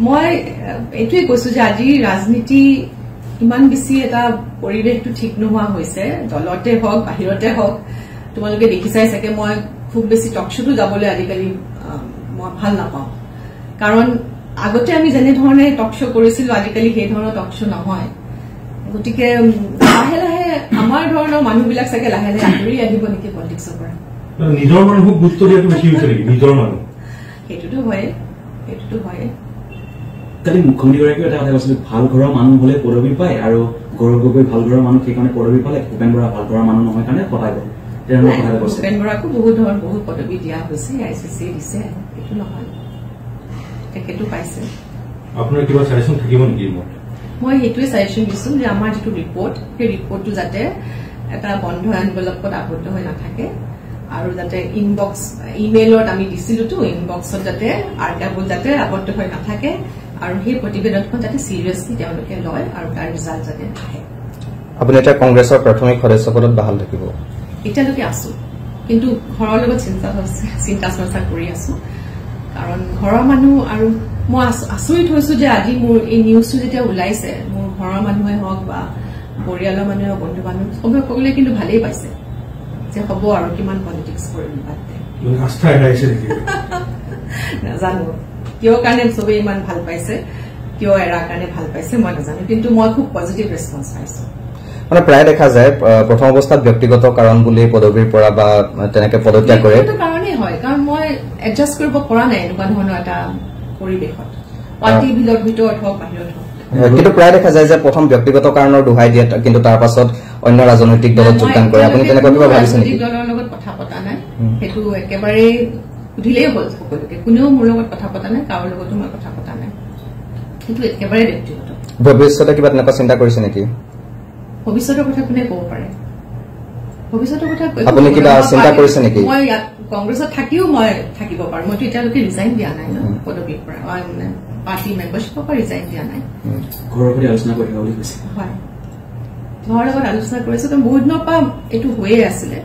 মই এইটোৱে কৈছো যে আজি ৰাজনীতি ইমান বেছি এটা পৰিৱেশটো ঠিক নোহোৱা হৈছে দলতে হওক বাহিৰতে হওক তোমালোকে দেখিছাই চাগে মই খুব বেছি টকশ্বটো যাবলৈ আজিকালি মই ভাল নাপাওঁ কাৰণ আগতে আমি যেনে ধৰণে টকশ্ব কৰিছিলো আজিকালি সেই ধৰণৰ টকশ্ব নহয় গতিকে লাহে লাহে আমাৰ ধৰণৰ মানুহবিলাক চাগে লাহে লাহে আঁতৰি আহিব নেকি পলিটিক্সৰ পৰা নিজৰ মানুহক গুৰুত্ব দিয়াটো বেছি হৈছে নেকি নিজৰ মানুহ সেইটোতো হয় কালি মুখ্যমন্ত্ৰীগৰাকীয়ে এটা কথা কৈছিল ভাল ঘৰৰ মানুহ হলে পদবী পায় আৰু গৌৰৱ গগৈ ভাল ঘৰৰ মানুহ সেইকাৰণে পদবী পালে ভূপেন বৰা ভাল ঘৰৰ মানুহ নহয় কাৰণে পতাই গ'ল তেনেকুৱা কথা কৈছে ভূপেন বৰাকো বহুত পদবী দিয়া হৈছে আইচিচি দিছে এইটো নহয় তেখেতো পাইছে আপোনাৰ কিবা চাজেশ্যন থাকিব নেকি মই সেইটোৱে চাজেশ্যন দিছো যে আমাৰ যিটো ৰিপৰ্ট সেই ৰিপৰ্টটো যাতে এটা বন্ধ এনভেলপত আবদ্ধ হৈ নাথাকে আৰু যাতে ইনবক্স ইমেইলত আমি দিছিলোতো ইনবক্সত যাতে আৰ্কাইভত যাতে আবদ্ধ হৈ নাথাকে আৰু সেই প্ৰতিবেদনখন যাতে চিৰিয়াছলি তেওঁলোকে লয় আৰু তাৰ ৰিজাল্ট যাতে আহে আপুনি এটা কংগ্ৰেছৰ প্ৰাথমিক সদস্য পদত বাহাল থাকিব এতিয়ালৈকে আছো কিন্তু ঘৰৰ লগত চিন্তা চৰ্চা কৰি আছো কাৰণ ঘৰৰ মানুহ আৰু মই আচৰিত হৈছো যে আজি মোৰ এই নিউজটো যেতিয়া ওলাইছে মোৰ ঘৰৰ মানুহে হওক বা পৰিয়ালৰ মানুহে হওক বন্ধু বান্ধৱ চবে সকলোৱে কিন্তু ভালেই পাইছে যে হ'ব আৰু কিমান পলিটিক্স কৰিম বাদে আস্থা হেৰাইছে নেকি নাজানো কিয় কাৰণে চবেই ইমান ভাল পাইছে কিয় এৰাৰ কাৰণে ভাল পাইছে মই নাজানো কিন্তু মই খুব পজিটিভ ৰেছপন্স পাইছো মানে প্ৰায় দেখা যায় প্ৰথম অৱস্থাত ব্যক্তিগত কাৰণ বুলি পদবীৰ পৰা বা তেনেকে পদত্যাগ কৰে এইটো কাৰণেই হয় কাৰণ মই এডজাষ্ট কৰিব পৰা নাই এনেকুৱা ধৰণৰ এটা পৰিৱেশত পাৰ্টিৰ ভিতৰত হওক বাহিৰত হওক কিন্তু প্ৰায় দেখা যায় যে প্ৰথম ব্যক্তিগত কাৰণৰ দোহাই দিয়ে কিন্তু তাৰ পাছত অন্য ৰাজনৈতিক দলত যোগদান কৰে আপুনি তেনেকুৱা কিবা ভাবিছে নেকি দলৰ লগত কথা পতা নাই সেইটো একেবাৰে সুধিলেই হ'ল সকলোকে কোনেও মোৰ লগত কথা পতা নাই কাৰো লগতো মই কথা পতা নাই সেইটো একেবাৰে ব্যক্তিগত ভৱিষ্যতে কিবা তেনেকুৱা চিন্তা কৰিছে নেকি ভৱিষ্যতৰ কথা কোনে ক'ব পাৰে ভৱিষ্যতৰ কথা আপুনি কিবা চিন্তা কৰিছে নেকি মই ইয়াত কংগ্ৰেছত থাকিও মই থাকিব পাৰো মইতো এতিয়ালৈকে ৰিজাইন দিয়া নাই ন পদবীৰ পৰা পাৰ্টি মেম্বাৰশ্বিপৰ পৰা ৰিজাইন দিয়া নাই ঘৰৰ সৈতে আলোচনা কৰিব বুলি কৈছে হয় ঘৰৰ লগত আলোচনা কৰিছো তো বহুত দিনৰ পৰা এইটো হৈয়ে আছিলে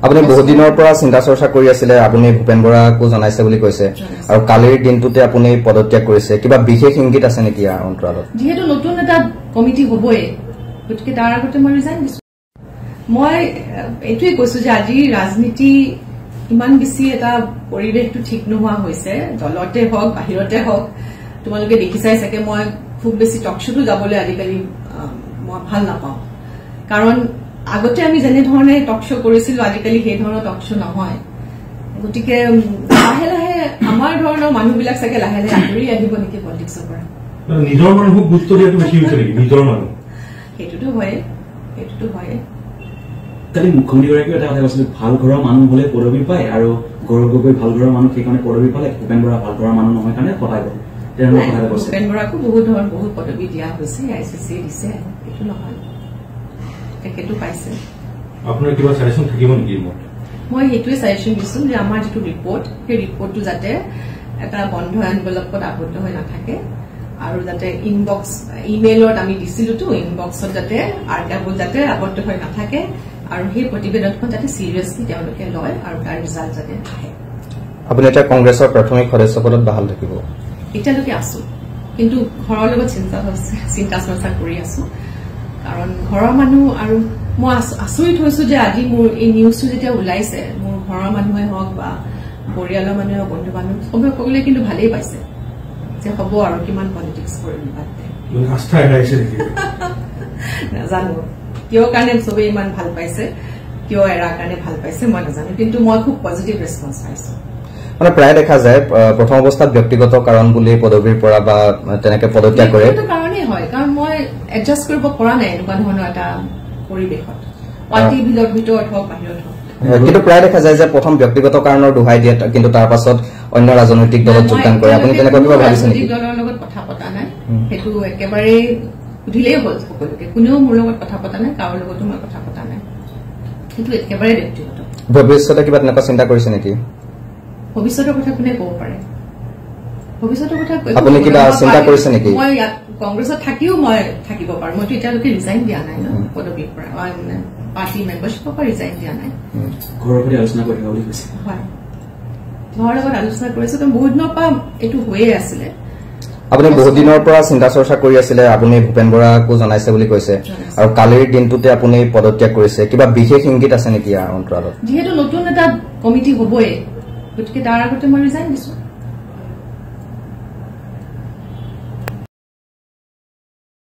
আপুনি বহুত দিনৰ পৰা চিন্তা চৰ্চা কৰি আছিলে আপুনি ভূপেন বৰাকো জনাইছে বুলি কৈছে আৰু কালিৰ দিনটোতে আপুনি পদত্যাগ কৰিছে কিবা বিশেষ ইংগিত আছে নেকি অন্তৰালত যিহেতু নতুন এটা কমিটি হ'বই গতিকে তাৰ আগতে মই ৰিজাইন দিছো মই এইটোৱে কৈছো যে আজি ৰাজনীতি ইমান বেছি এটা পৰিৱেশটো ঠিক নোহোৱা হৈছে দলতে হওক বাহিৰতে হওক তোমালোকে দেখিছাই চাগে মই খুব বেছি টকশ্বটো যাবলৈ আজিকালি মই ভাল নাপাওঁ কাৰণ আগতে আমি যেনে ধৰণে টকশ্ব কৰিছিলো আজিকালি সেই ধৰণৰ টকশ্ব নহয় গতিকে লাহে লাহে আমাৰ ধৰণৰ মানুহবিলাক চাগে লাহে লাহে আঁতৰি আহিব নেকি পলিটিক্সৰ পৰা নিজৰ মানুহক গুৰুত্ব দিয়াটো বেছি হৈছে নেকি নিজৰ মানুহ সেইটোতো হয় কালি মুখ্যমন্ত্ৰীগৰাকীয়ে এটা কথা কৈছিল ভাল ঘৰৰ মানুহ হলে পদবী পায় আৰু গৌৰৱ গগৈ ভাল ঘৰৰ মানুহ সেইকাৰণে পদবী পালে ভূপেন বৰা ভাল ঘৰৰ মানুহ নহয় কাৰণে পতাই গ'ল তেনেকুৱা কথা কৈছে ভূপেন বৰাকো বহুত পদবী দিয়া হৈছে আইচিচি দিছে এইটো নহয় তেখেতো পাইছে আপোনাৰ কিবা চাজেশ্যন থাকিব নেকি মই সেইটোৱে চাজেশ্যন দিছো যে আমাৰ যিটো ৰিপৰ্ট সেই ৰিপৰ্টটো যাতে এটা বন্ধ এনভেলপত আবদ্ধ হৈ নাথাকে আৰু যাতে ইনবক্স ইমেইলত আমি দিছিলোতো ইনবক্সত যাতে আৰ্কাইভত যাতে আবদ্ধ হৈ নাথাকে আৰু সেই প্ৰতিবেদনখন যাতে চিৰিয়াছলি তেওঁলোকে লয় আৰু তাৰ ৰিজাল্ট যাতে আহে আপুনি এটা কংগ্ৰেছৰ প্ৰাথমিক সদস্য পদত বাহাল থাকিব এতিয়ালৈকে আছো কিন্তু ঘৰৰ লগত চিন্তা চৰ্চা কৰি আছো কাৰণ ঘৰৰ মানুহ আৰু মই আচৰিত হৈছো যে আজি মোৰ এই নিউজটো যেতিয়া ওলাইছে মোৰ ঘৰৰ মানুহে হওক বা পৰিয়ালৰ মানুহে হওক বন্ধু বান্ধৱ চবে সকলোৱে কিন্তু ভালেই পাইছে যে হ'ব আৰু কিমান পলিটিক্স কৰিম বাদে আস্থা হেৰাইছে নেকি নাজানো কিয় কাৰণে চবেই ইমান ভাল পাইছে কিয় এৰাৰ কাৰণে ভাল পাইছে মই নাজানো কিন্তু মই খুব পজিটিভ ৰেছপন্স পাইছো মানে প্ৰায় দেখা যায় প্ৰথম অৱস্থাত ব্যক্তিগত কাৰণ বুলি পদবীৰ পৰা বা তেনেকে পদত্যাগ কৰে এইটো কাৰণেই হয় কাৰণ মই এডজাষ্ট কৰিব পৰা নাই এনেকুৱা ধৰণৰ এটা পৰিৱেশত পাৰ্টিৰ ভিতৰত হওক বাহিৰত হওক কিন্তু প্ৰায় দেখা যায় যে প্ৰথম ব্যক্তিগত কাৰণৰ দোহাই দিয়ে কিন্তু তাৰ পাছত অন্য ৰাজনৈতিক দলত যোগদান কৰে আপুনি তেনেকুৱা কিবা ভাবিছে নেকি দলৰ লগত কথা পতা নাই সেইটো একেবাৰে সুধিলেই হ'ল সকলোকে কোনেও মোৰ লগত কথা পতা নাই কাৰো লগতো মই কথা পতা নাই সেইটো একেবাৰে ব্যক্তিগত ভৱিষ্যতে কিবা তেনেকুৱা চিন্তা কৰিছে নেকি ভৱিষ্যতৰ কথা কোনে ক'ব পাৰে ভৱিষ্যতৰ কথা আপুনি কিবা চিন্তা কৰিছে নেকি মই ইয়াত কংগ্ৰেছত থাকিও মই থাকিব পাৰো মইতো এতিয়ালৈকে ৰিজাইন দিয়া নাই ন পদবীৰ পৰা পাৰ্টি মেম্বাৰশ্বিপৰ পৰা ৰিজাইন দিয়া নাই ঘৰৰ সৈতে আলোচনা কৰিব বুলি কৈছে হয় ঘৰৰ লগত আলোচনা কৰিছো তো বহুত দিনৰ পৰা এইটো হৈয়ে আছিলে আপুনি বহুত দিনৰ পৰা চিন্তা চৰ্চা কৰি আছিলে, আপুনি ভূপেন বৰাকো জনাইছে বুলি কৈছে, আৰু কালিৰ দিনটোতে আপুনি পদত্যাগ কৰিছে, কিবা বিশেষ ইংগিত আছে নেকি অন্তৰালত? যিহেতু নতুন এটা কমিটি হবই, গতিকে তাৰ আগতে মই ৰিজাইন দিছো।